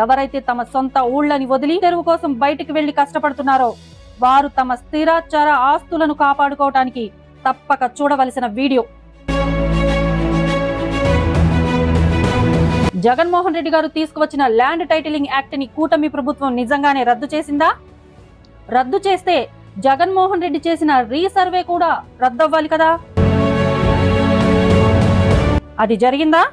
ఎవరైతే తమ సొంత ఊళ్ళని వదిలి తెరువు కోసం బయటికి వెళ్లి కష్టపడుతున్నారో వారు తమ స్థిరాచార ఆస్తులను కాపాడుకోవటానికి తప్పక చూడవలసిన వీడియో. జగన్మోహన్ రెడ్డి గారు తీసుకువచ్చిన ల్యాండ్ టైటిలింగ్ యాక్ట్ ని కూటమి ప్రభుత్వం నిజంగానే రద్దు చేసిందా? రద్దు చేస్తే జగన్మోహన్ రెడ్డి చేసిన రీసర్వే కూడా రద్దవ్వాలి కదా. అది జరిగిందా?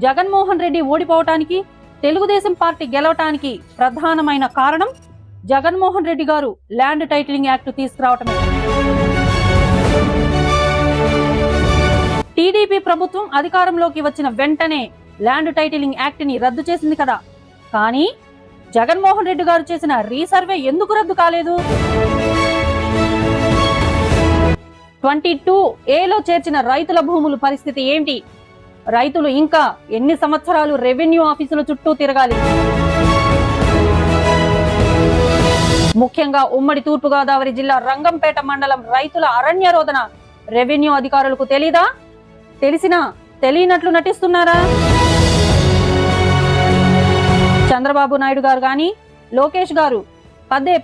జగన్మోహన్ రెడ్డి ఓడిపోవటానికి, తెలుగుదేశం పార్టీ గెలవటానికి ప్రధానమైన కారణం జగన్మోహన్ రెడ్డి గారు ల్యాండ్ టైటిలింగ్ యాక్ట్ తీసుకురావటమే. టీడీపీ ప్రభుత్వం అధికారంలోకి వచ్చిన వెంటనే ల్యాండ్ టైటిలింగ్ యాక్ట్ ని రద్దు చేసింది కదా. కానీ జగన్మోహన్ రెడ్డి గారు చేసిన రీసర్వే ఎందుకు రద్దు కాలేదు? 22A చేర్చిన రైతుల భూముల పరిస్థితి ఏంటి? రైతులు ఇంకా ఎన్ని సంవత్సరాలు రెవెన్యూ ఆఫీసుల చుట్టూ తిరగాలి? ముఖ్యంగా ఉమ్మడి తూర్పుగోదావరి జిల్లా రంగంపేట మండలం రైతుల అరణ్య రోదన రెవెన్యూ అధికారులకు తెలీదా? తెలిసినా తెలియనట్లు నటిస్తున్నారా? చంద్రబాబు నాయుడు గారు గాని, లోకేష్ గారు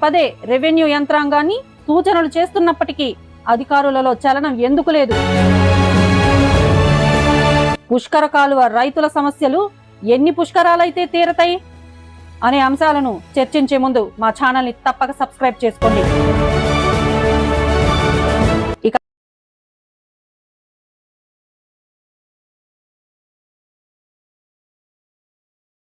పదే రెవెన్యూ యంత్రాంగాన్ని సూచనలు చేస్తున్నప్పటికీ అధికారులలో చలనం ఎందుకు లేదు? పుష్కర కాలువ రైతుల సమస్యలు ఎన్ని పుష్కరాలైతే తీరతాయి అనే అంశాలను చర్చించే ముందు మా ఛానల్ని తప్పక సబ్స్క్రైబ్ చేసుకోండి.